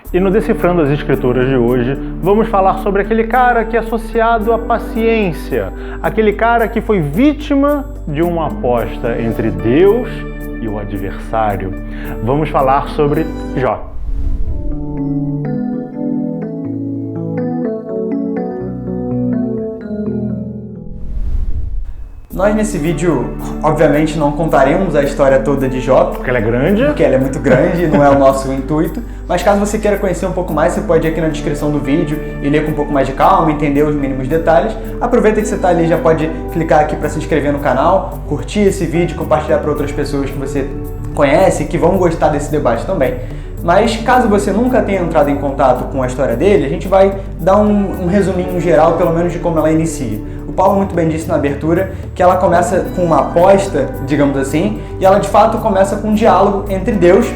E no Decifrando as Escrituras de hoje, vamos falar sobre aquele cara que é associado à paciência, aquele cara que foi vítima de uma aposta entre Deus e o adversário. Vamos falar sobre Jó. Nós nesse vídeo, obviamente, não contaremos a história toda de Jó. Porque ela é grande. Porque ela é muito grande e não é o nosso intuito. Mas caso você queira conhecer um pouco mais, você pode ir aqui na descrição do vídeo e ler com um pouco mais de calma, entender os mínimos detalhes. Aproveita que você está ali, já pode clicar aqui para se inscrever no canal, curtir esse vídeo, compartilhar para outras pessoas que você conhece e que vão gostar desse debate também. Mas caso você nunca tenha entrado em contato com a história dele, a gente vai dar um resuminho geral, pelo menos de como ela inicia. O Paulo muito bem disse na abertura que ela começa com uma aposta, digamos assim, e ela de fato começa com um diálogo entre Deus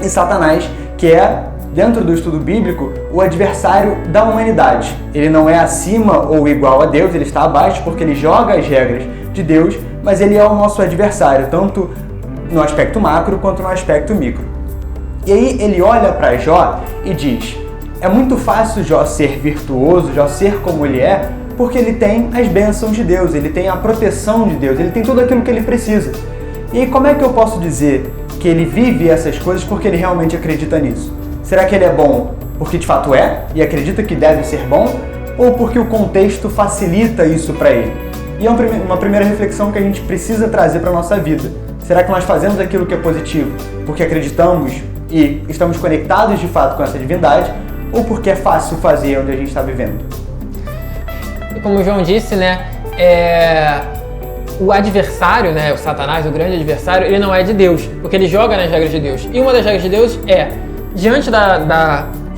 e Satanás, que é, dentro do estudo bíblico, o adversário da humanidade. Ele não é acima ou igual a Deus, ele está abaixo porque ele joga as regras de Deus, mas ele é o nosso adversário, tanto no aspecto macro quanto no aspecto micro. E aí ele olha para Jó e diz: é muito fácil Jó ser virtuoso, Jó ser como ele é, porque ele tem as bênçãos de Deus, ele tem a proteção de Deus, ele tem tudo aquilo que ele precisa. E aí, como é que eu posso dizer que ele vive essas coisas porque ele realmente acredita nisso? Será que ele é bom porque de fato é e acredita que deve ser bom? Ou porque o contexto facilita isso para ele? E é uma primeira reflexão que a gente precisa trazer para a nossa vida. Será que nós fazemos aquilo que é positivo porque acreditamos e estamos conectados de fato com essa divindade? Ou porque é fácil fazer onde a gente está vivendo? Como o João disse, o adversário, o Satanás, o grande adversário, ele não é de Deus, porque ele joga nas regras de Deus. E uma das regras de Deus é, diante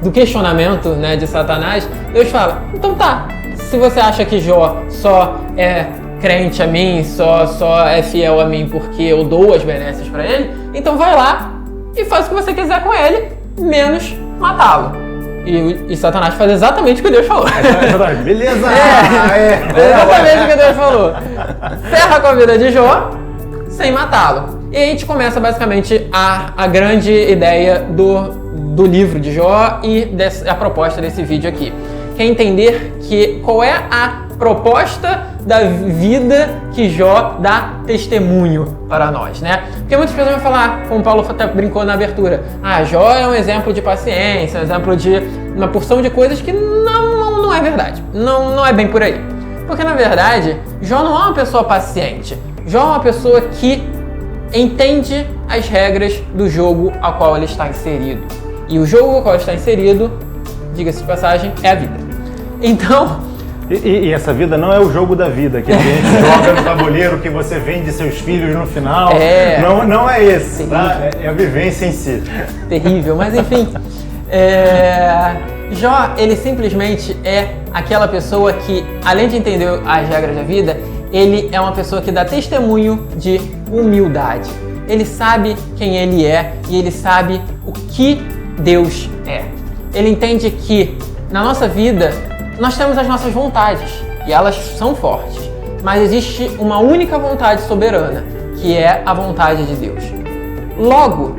do questionamento de Satanás, Deus fala: então tá, se você acha que Jó só é crente a mim, só é fiel a mim porque eu dou as benesses para ele, então vai lá e faz o que você quiser com ele, menos matá-lo. E Satanás faz exatamente o que Deus falou. Beleza! Exatamente o que Deus falou. Ferra com a vida de Jó sem matá-lo. E a gente começa basicamente a grande ideia do livro de Jó e a proposta desse vídeo aqui. Que é entender qual é a proposta da vida que Jó dá testemunho para nós, Porque muitas pessoas vão falar, como o Paulo até brincou na abertura, Jó é um exemplo de paciência, um exemplo de uma porção de coisas que não é verdade, não é bem por aí. Porque na verdade, Jó não é uma pessoa paciente, Jó é uma pessoa que entende as regras do jogo ao qual ele está inserido. E o jogo ao qual ele está inserido, diga-se de passagem, é a vida. Então... E essa vida não é o jogo da vida, que a gente joga no tabuleiro, que você vende seus filhos no final. Não é esse, tá? É a vivência em si. Terrível, mas enfim. Jó, ele simplesmente é aquela pessoa que, além de entender as regras da vida, ele é uma pessoa que dá testemunho de humildade. Ele sabe quem ele é e ele sabe o que Deus é. Ele entende que, na nossa vida, nós temos as nossas vontades, e elas são fortes, mas existe uma única vontade soberana, que é a vontade de Deus. Logo,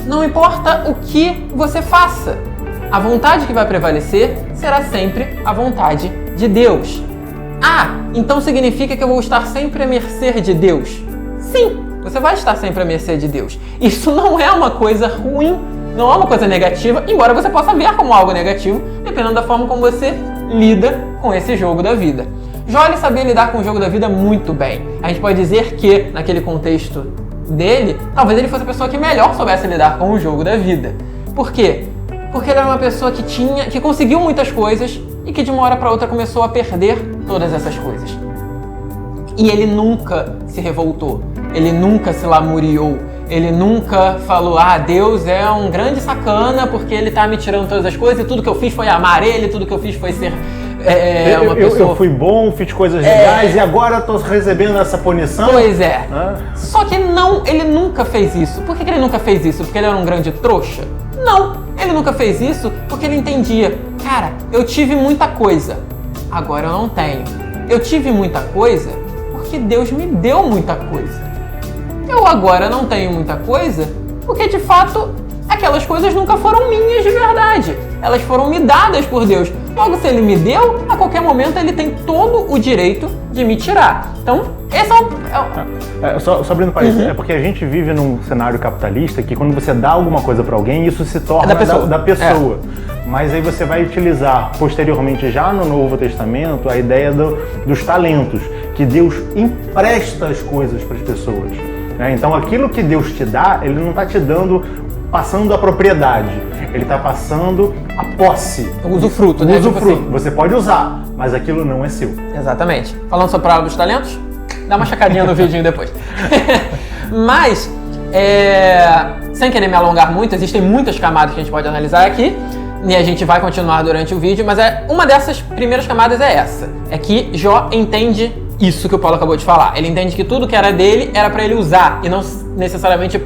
não importa o que você faça, a vontade que vai prevalecer será sempre a vontade de Deus. Então significa que eu vou estar sempre à mercê de Deus? Sim, você vai estar sempre à mercê de Deus. Isso não é uma coisa ruim, não é uma coisa negativa, embora você possa ver como algo negativo, dependendo da forma como você lida com esse jogo da vida. Jó, ele sabia lidar com o jogo da vida muito bem. A gente pode dizer que, naquele contexto dele, talvez ele fosse a pessoa que melhor soubesse lidar com o jogo da vida. Por quê? Porque ele era uma pessoa que conseguiu muitas coisas e que de uma hora para outra começou a perder todas essas coisas. E ele nunca se revoltou, ele nunca se lamuriou, ele nunca falou: Deus é um grande sacana porque ele tá me tirando todas as coisas e tudo que eu fiz foi amar ele, tudo que eu fiz foi ser uma pessoa... Eu fui bom, fiz coisas legais e agora tô recebendo essa punição? Pois é. Só que ele nunca fez isso. Por que ele nunca fez isso? Porque ele era um grande trouxa? Não, ele nunca fez isso porque ele entendia: cara, eu tive muita coisa, agora eu não tenho. Eu tive muita coisa porque Deus me deu muita coisa. Eu agora não tenho muita coisa porque de fato aquelas coisas nunca foram minhas de verdade. Elas foram me dadas por Deus. Logo, se ele me deu, a qualquer momento ele tem todo o direito de me tirar. Então, esse Só abrindo parênteses, é porque a gente vive num cenário capitalista que quando você dá alguma coisa para alguém, isso se torna da pessoa. Mas aí você vai utilizar posteriormente, já no Novo Testamento, a ideia dos talentos, que Deus empresta as coisas para as pessoas. Então aquilo que Deus te dá, Ele não está te dando, passando a propriedade, Ele está passando a posse. O usufruto, né? O usufruto. Você pode usar, mas aquilo não é seu. Exatamente. Falando sobre a parábola dos talentos, dá uma chacadinha no vidinho depois. Mas, sem querer me alongar muito, existem muitas camadas que a gente pode analisar aqui, e a gente vai continuar durante o vídeo, mas uma dessas primeiras camadas é essa. É que Jó entende isso que o Paulo acabou de falar. Ele entende que tudo que era dele era para ele usar, e não necessariamente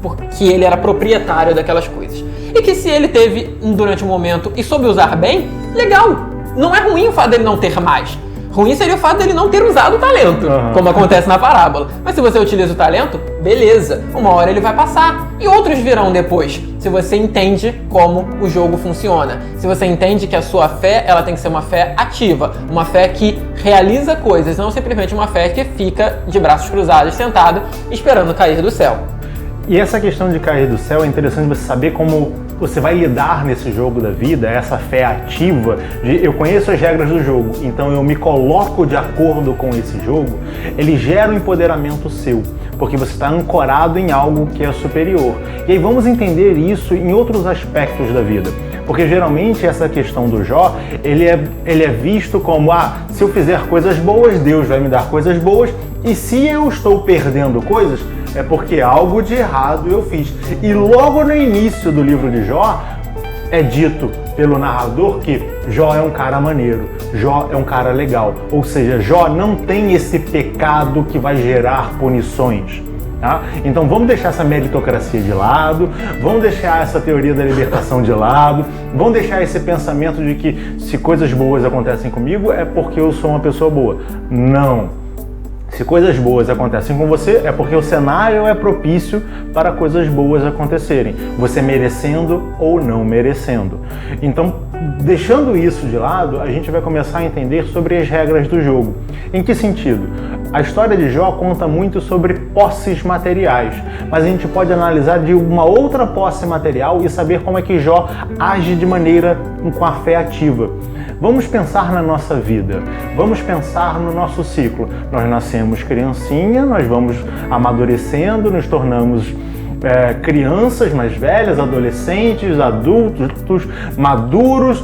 porque ele era proprietário daquelas coisas. E que se ele teve durante um momento e soube usar bem, legal. Não é ruim o fato dele não ter mais. Ruim seria o fato dele não ter usado o talento, como acontece na parábola. Mas se você utiliza o talento, beleza, uma hora ele vai passar. E outros virão depois, se você entende como o jogo funciona. Se você entende que a sua fé, ela tem que ser uma fé ativa, uma fé que realiza coisas, não simplesmente uma fé que fica de braços cruzados, sentado, esperando cair do céu. E essa questão de cair do céu é interessante você saber como você vai lidar nesse jogo da vida, essa fé ativa de eu conheço as regras do jogo, então eu me coloco de acordo com esse jogo. Ele gera um empoderamento seu, porque você está ancorado em algo que é superior. E aí vamos entender isso em outros aspectos da vida. Porque geralmente essa questão do Jó, ele é visto como, se eu fizer coisas boas, Deus vai me dar coisas boas, e se eu estou perdendo coisas, é porque algo de errado eu fiz. E logo no início do livro de Jó, é dito pelo narrador que Jó é um cara maneiro, Jó é um cara legal. Ou seja, Jó não tem esse pecado que vai gerar punições. Tá? Então vamos deixar essa meritocracia de lado, vamos deixar essa teoria da libertação de lado, vamos deixar esse pensamento de que se coisas boas acontecem comigo é porque eu sou uma pessoa boa. Não. Se coisas boas acontecem com você, é porque o cenário é propício para coisas boas acontecerem, você merecendo ou não merecendo. Então, deixando isso de lado, a gente vai começar a entender sobre as regras do jogo. Em que sentido? A história de Jó conta muito sobre posses materiais, mas a gente pode analisar de uma outra posse material e saber como é que Jó age de maneira com a fé ativa. Vamos pensar na nossa vida, vamos pensar no nosso ciclo. Nós nascemos criancinha, nós vamos amadurecendo, nos tornamos crianças mais velhas, adolescentes, adultos, maduros,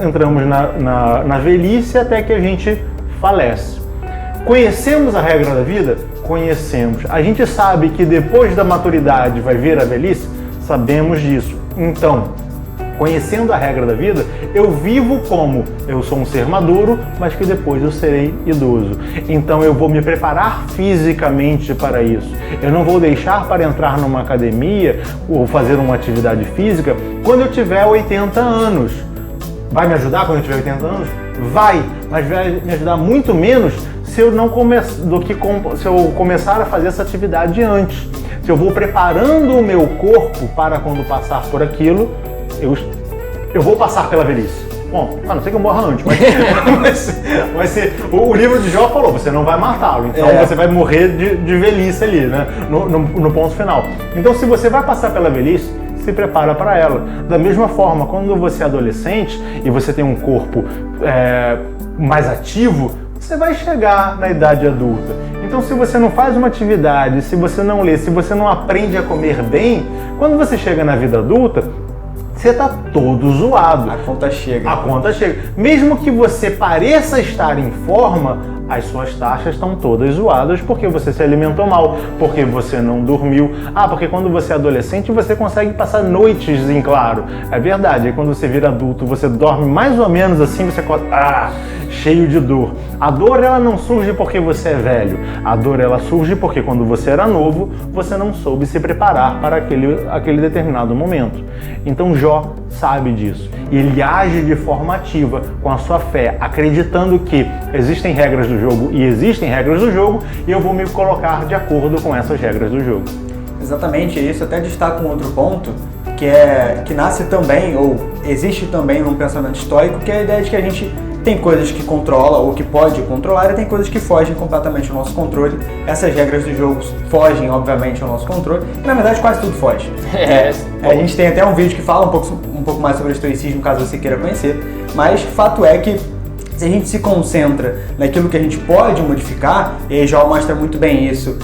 entramos na velhice até que a gente falece. Conhecemos a regra da vida? Conhecemos. A gente sabe que depois da maturidade vai vir a velhice? Sabemos disso. Então, conhecendo a regra da vida, eu vivo como eu sou um ser maduro, mas que depois eu serei idoso. Então eu vou me preparar fisicamente para isso. Eu não vou deixar para entrar numa academia ou fazer uma atividade física quando eu tiver 80 anos. Vai me ajudar quando eu tiver 80 anos? Vai, mas vai me ajudar muito menos se eu se eu começar a fazer essa atividade antes. Se eu vou preparando o meu corpo para quando passar por aquilo, eu vou passar pela velhice. Bom, a não ser que eu morra antes, mas o livro de Jó falou, você não vai matá-lo, então você vai morrer de velhice ali, né? No ponto final. Então, se você vai passar pela velhice, se prepara para ela. Da mesma forma, quando você é adolescente e você tem um corpo mais ativo, você vai chegar na idade adulta. Então, se você não faz uma atividade, se você não lê, se você não aprende a comer bem, quando você chega na vida adulta, você está todo zoado. A conta chega. A conta chega. Mesmo que você pareça estar em forma, as suas taxas estão todas zoadas porque você se alimentou mal, porque você não dormiu. Porque quando você é adolescente, você consegue passar noites em claro. É verdade. Aí quando você vira adulto, você dorme mais ou menos assim, você acorda cheio de dor. A dor, ela não surge porque você é velho. A dor, ela surge porque quando você era novo, você não soube se preparar para aquele determinado momento. Então Jó sabe disso. E ele age de forma ativa, com a sua fé, acreditando que existem regras do jogo e existem regras do jogo, e eu vou me colocar de acordo com essas regras do jogo. Exatamente, isso até destaca um outro ponto, que nasce também, ou existe também num pensamento estoico, que é a ideia de que a gente tem coisas que controla ou que pode controlar e tem coisas que fogem completamente ao nosso controle. Essas regras do jogo fogem, obviamente, ao nosso controle. E, na verdade, quase tudo foge. A gente tem até um vídeo que fala um pouco mais sobre o estoicismo, caso você queira conhecer. Mas fato é que se a gente se concentra naquilo que a gente pode modificar, e Jó mostra muito bem isso,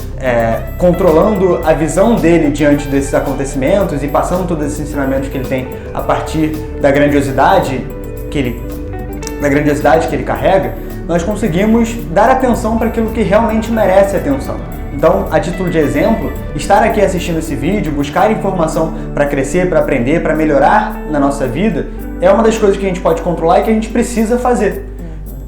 controlando a visão dele diante desses acontecimentos e passando todos esses ensinamentos que ele tem a partir da grandiosidade que ele carrega, nós conseguimos dar atenção para aquilo que realmente merece atenção. Então, a título de exemplo, estar aqui assistindo esse vídeo, buscar informação para crescer, para aprender, para melhorar na nossa vida, é uma das coisas que a gente pode controlar e que a gente precisa fazer.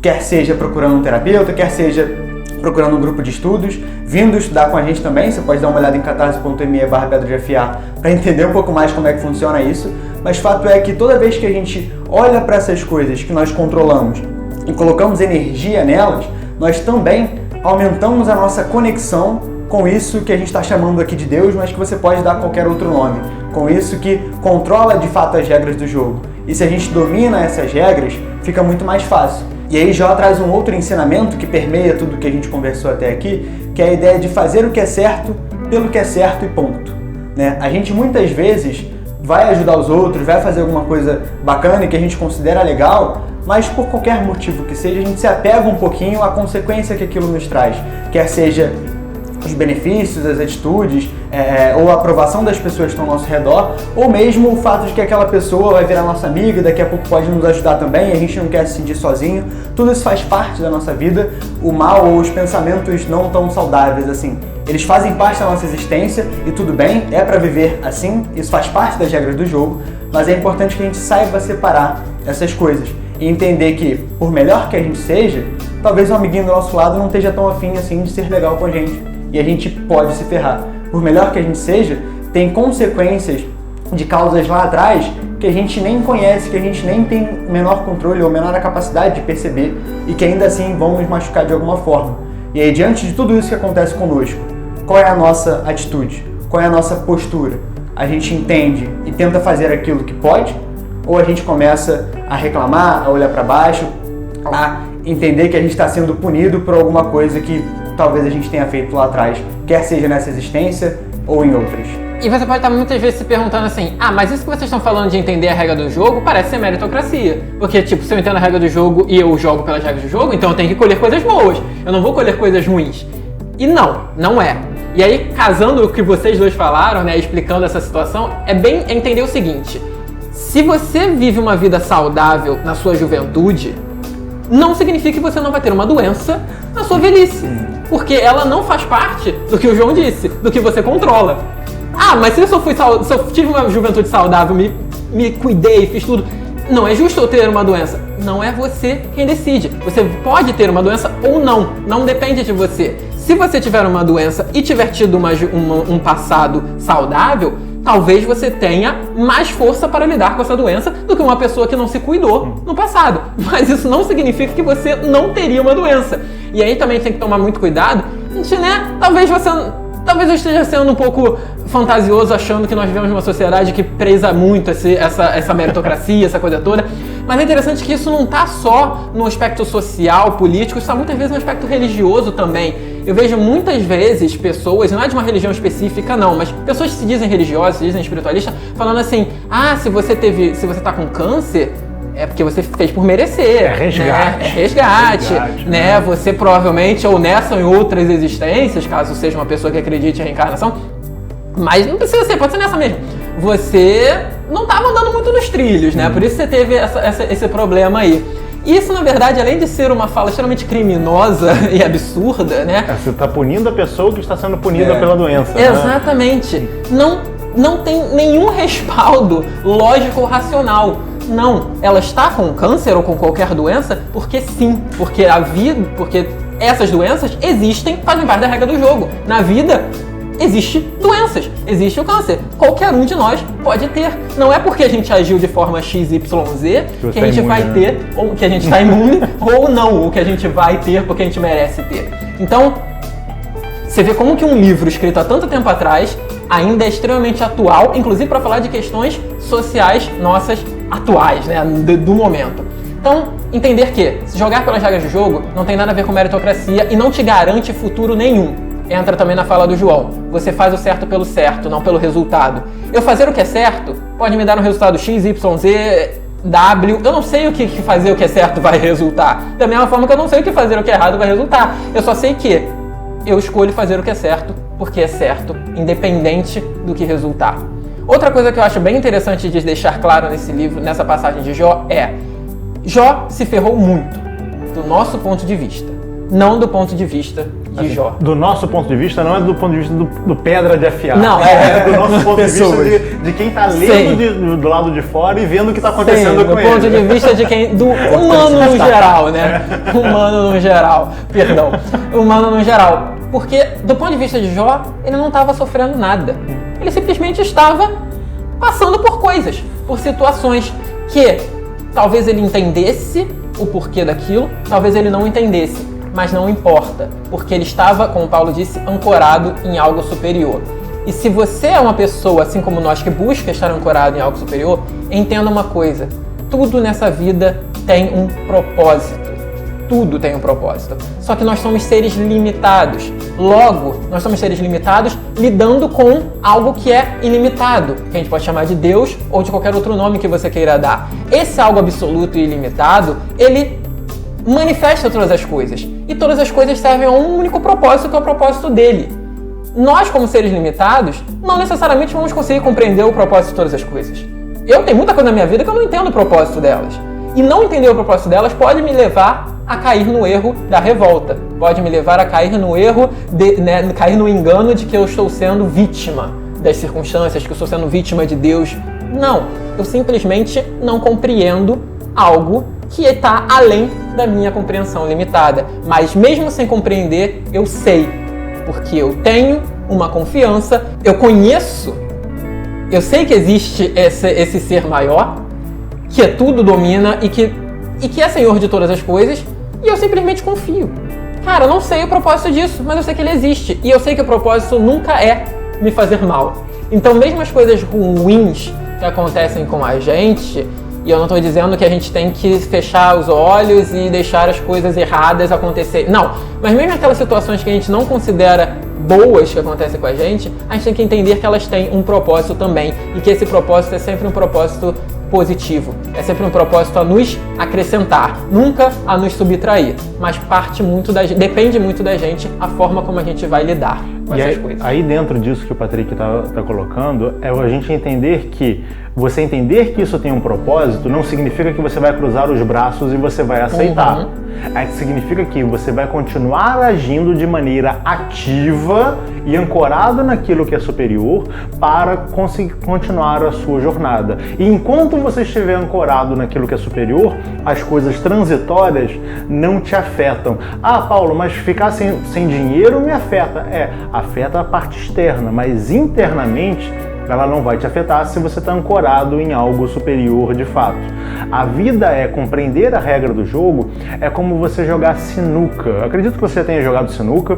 Quer seja procurando um terapeuta, quer seja procurando um grupo de estudos, vindo estudar com a gente também. Você pode dar uma olhada em catarse.me/pedra-de-afiar para entender um pouco mais como é que funciona isso. Mas fato é que toda vez que a gente olha para essas coisas que nós controlamos e colocamos energia nelas, nós também aumentamos a nossa conexão com isso que a gente está chamando aqui de Deus, mas que você pode dar qualquer outro nome. Com isso que controla de fato as regras do jogo. E se a gente domina essas regras, fica muito mais fácil. E aí Jó traz um outro ensinamento que permeia tudo que a gente conversou até aqui, que é a ideia de fazer o que é certo pelo que é certo e ponto. Né? A gente muitas vezes vai ajudar os outros, vai fazer alguma coisa bacana e que a gente considera legal, mas por qualquer motivo que seja, a gente se apega um pouquinho à consequência que aquilo nos traz. Quer seja os benefícios, as atitudes, ou a aprovação das pessoas que estão ao nosso redor, ou mesmo o fato de que aquela pessoa vai virar nossa amiga e daqui a pouco pode nos ajudar também, e a gente não quer se sentir sozinho. Tudo isso faz parte da nossa vida. O mal ou os pensamentos não tão saudáveis assim, eles fazem parte da nossa existência e tudo bem, é para viver assim, isso faz parte das regras do jogo, mas é importante que a gente saiba separar essas coisas e entender que, por melhor que a gente seja, talvez um amiguinho do nosso lado não esteja tão afim assim de ser legal com a gente. E a gente pode se ferrar. Por melhor que a gente seja, tem consequências de causas lá atrás que a gente nem conhece, que a gente nem tem menor controle ou menor capacidade de perceber e que ainda assim vão nos machucar de alguma forma. E aí, diante de tudo isso que acontece conosco, qual é a nossa atitude? Qual é a nossa postura? A gente entende e tenta fazer aquilo que pode? Ou a gente começa a reclamar, a olhar para baixo, a entender que a gente está sendo punido por alguma coisa que talvez a gente tenha feito lá atrás, quer seja nessa existência ou em outras. E você pode estar muitas vezes se perguntando assim, mas isso que vocês estão falando de entender a regra do jogo parece ser meritocracia. Porque, tipo, se eu entendo a regra do jogo e eu jogo pelas regras do jogo, então eu tenho que colher coisas boas. Eu não vou colher coisas ruins. E não é. E aí, casando o que vocês dois falaram, né, explicando essa situação, é bem entender o seguinte. Se você vive uma vida saudável na sua juventude, não significa que você não vai ter uma doença na sua velhice. Porque ela não faz parte do que o João disse, do que você controla. Mas se eu tive uma juventude saudável, me cuidei, fiz tudo, não é justo eu ter uma doença. Não é você quem decide. Você pode ter uma doença ou não depende de você. Se você tiver uma doença e tiver tido um passado saudável, talvez você tenha mais força para lidar com essa doença do que uma pessoa que não se cuidou no passado. Mas isso não significa que você não teria uma doença. E aí também tem que tomar muito cuidado. Gente, né? Talvez eu esteja sendo um pouco fantasioso achando que nós vivemos numa sociedade que preza muito essa meritocracia, essa coisa toda. Mas é interessante que isso não está só no aspecto social, político, isso está muitas vezes no aspecto religioso também. Eu vejo muitas vezes pessoas, não é de uma religião específica não, mas pessoas que se dizem religiosas, se dizem espiritualistas, falando assim, se você está com câncer, é porque você fez por merecer. É resgate. Né? É resgate, né? Você provavelmente, ou nessa ou em outras existências, caso seja uma pessoa que acredite em reencarnação, mas não precisa ser, pode ser nessa mesmo. Você não estava andando muito nos trilhos, né? Por isso você teve esse problema aí. Isso, na verdade, além de ser uma fala extremamente criminosa e absurda, né? Você está punindo a pessoa que está sendo punida pela doença. Exatamente. Né? Não tem nenhum respaldo lógico ou racional. Não, ela está com câncer ou com qualquer doença porque sim, porque essas doenças existem, fazem parte da regra do jogo. Na vida, existe doenças, existe o câncer. Qualquer um de nós pode ter. Não é porque a gente agiu de forma XYZ que a gente vai ter, ou que a gente está imune, ou não, ou que a gente vai ter porque a gente merece ter. Então, Você vê como que um livro escrito há tanto tempo atrás ainda é extremamente atual, inclusive para falar de questões sociais nossas atuais, né, do momento. Então, entender que jogar pelas regras do jogo não tem nada a ver com meritocracia e não te garante futuro nenhum. Entra também na fala do João. Você faz o certo pelo certo, não pelo resultado. Eu fazer o que é certo pode me dar um resultado X, Y, Z, W. Eu não sei o que fazer o que é certo vai resultar. Da mesma forma que eu não sei o que fazer o que é errado vai resultar. Eu só sei que eu escolho fazer o que é certo porque é certo, independente do que resultar. Outra coisa que eu acho bem interessante de deixar claro nesse livro, nessa passagem de Jó, é: Jó se ferrou muito, do nosso ponto de vista, não do ponto de vista de Jó. Do nosso ponto de vista, não é do ponto de vista do pedra de afiar. Não, é do nosso ponto de vista de quem está lendo do lado de fora e vendo o que está acontecendo com ele. Do ponto de vista de quem, do humano no geral, né? Humano no geral, perdão. Humano no geral. Porque, do ponto de vista de Jó, ele não estava sofrendo nada. Ele simplesmente estava passando por coisas, por situações que talvez ele entendesse o porquê daquilo, talvez ele não entendesse, mas não importa, porque ele estava, como Paulo disse, ancorado em algo superior. E se você é uma pessoa, assim como nós, que busca estar ancorado em algo superior, entenda uma coisa: tudo nessa vida tem um propósito. Tudo tem um propósito. Só que nós somos seres limitados. Logo, nós somos seres limitados lidando com algo que é ilimitado, que a gente pode chamar de Deus ou de qualquer outro nome que você queira dar. Esse algo absoluto e ilimitado, ele manifesta todas as coisas. E todas as coisas servem a um único propósito, que é o propósito dele. Nós, como seres limitados, não necessariamente vamos conseguir compreender o propósito de todas as coisas. Eu tenho muita coisa na minha vida que eu não entendo o propósito delas. E não entender o propósito delas pode me levar a cair no erro da revolta. Pode me levar a cair no erro, cair no engano de que eu estou sendo vítima das circunstâncias, que eu estou sendo vítima de Deus. Não, eu simplesmente não compreendo algo que está além da minha compreensão limitada. Mas mesmo sem compreender, eu sei, porque eu tenho uma confiança, eu conheço, eu sei que existe esse ser maior, que tudo domina e que é senhor de todas as coisas, e eu simplesmente confio. Cara, eu não sei o propósito disso, mas eu sei que ele existe, e eu sei que o propósito nunca é me fazer mal. Então, mesmo as coisas ruins que acontecem com a gente, e eu não estou dizendo que a gente tem que fechar os olhos e deixar as coisas erradas acontecer. Não, mas mesmo aquelas situações que a gente não considera boas que acontecem com a gente tem que entender que elas têm um propósito também, e que esse propósito é sempre um propósito positivo, é sempre um propósito a nos acrescentar, nunca a nos subtrair, mas depende muito da gente a forma como a gente vai lidar com essas coisas. Aí dentro disso que o Patrick está colocando, é a gente entender que você entender que isso tem um propósito não significa que você vai cruzar os braços e você vai aceitar. Significa que você vai continuar agindo de maneira ativa e ancorado naquilo que é superior para conseguir continuar a sua jornada. E enquanto você estiver ancorado naquilo que é superior, as coisas transitórias não te afetam. Ah, Paulo, mas ficar sem dinheiro me afeta. Afeta a parte externa, mas internamente ela não vai te afetar se você está ancorado em algo superior de fato. A vida é compreender a regra do jogo, é como você jogar sinuca. Eu acredito que você já tenha jogado sinuca,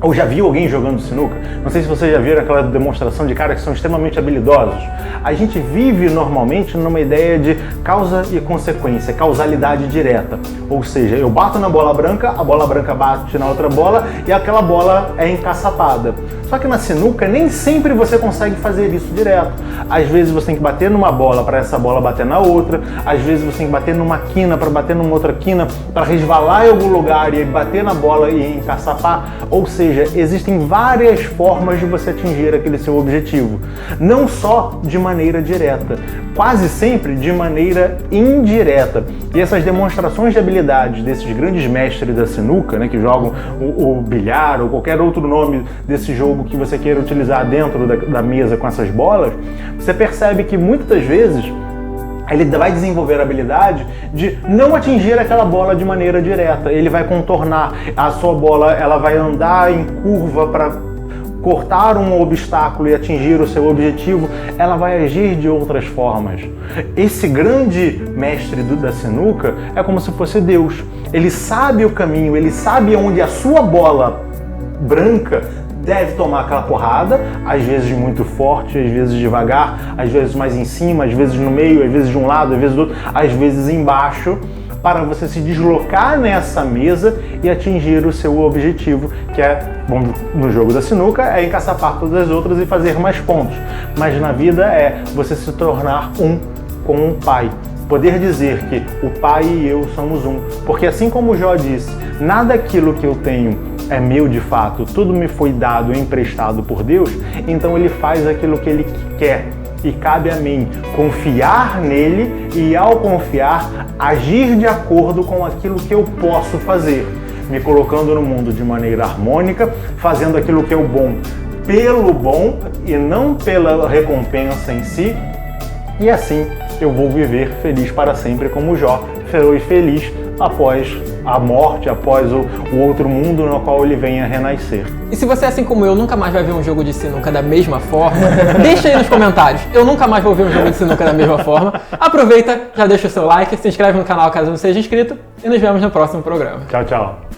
ou já viu alguém jogando sinuca. Não sei se vocês já viram aquela demonstração de caras que são extremamente habilidosos. A gente vive normalmente numa ideia de causa e consequência, causalidade direta. Ou seja, eu bato na bola branca, a bola branca bate na outra bola e aquela bola é encaçapada. Só que na sinuca nem sempre você consegue fazer isso direto. Às vezes você tem que bater numa bola para essa bola bater na outra, às vezes você tem que bater numa quina para bater numa outra quina, para resvalar em algum lugar e bater na bola e encaçapar. Ou seja, existem várias formas de você atingir aquele seu objetivo. Não só de maneira direta, quase sempre de maneira indireta. E essas demonstrações de habilidades desses grandes mestres da sinuca, né, que jogam o bilhar ou qualquer outro nome desse jogo que você queira utilizar dentro da mesa com essas bolas, você percebe que muitas das vezes ele vai desenvolver a habilidade de não atingir aquela bola de maneira direta. Ele vai contornar a sua bola, ela vai andar em curva para cortar um obstáculo e atingir o seu objetivo, ela vai agir de outras formas. Esse grande mestre da sinuca é como se fosse Deus. Ele sabe o caminho, ele sabe onde a sua bola branca deve tomar aquela porrada, às vezes muito forte, às vezes devagar, às vezes mais em cima, às vezes no meio, às vezes de um lado, às vezes do outro, às vezes embaixo, para você se deslocar nessa mesa e atingir o seu objetivo, que é, bom, no jogo da sinuca, é encaçapar todas as outras e fazer mais pontos. Mas na vida é você se tornar um com o Pai. Poder dizer que o Pai e eu somos um. Porque assim como Jó disse, nada daquilo que eu tenho é meu de fato, tudo me foi dado e emprestado por Deus, então ele faz aquilo que ele quer. E cabe a mim confiar nele e, ao confiar, agir de acordo com aquilo que eu posso fazer, me colocando no mundo de maneira harmônica, fazendo aquilo que é o bom pelo bom e não pela recompensa em si, e assim eu vou viver feliz para sempre como Jó foi feliz após a morte, após o outro mundo no qual ele vem a renascer. E se você, assim como eu, nunca mais vai ver um jogo de sinuca da mesma forma, deixa aí nos comentários. Eu nunca mais vou ver um jogo de sinuca da mesma forma. Aproveita, já deixa o seu like, se inscreve no canal caso não seja inscrito e nos vemos no próximo programa. Tchau, tchau.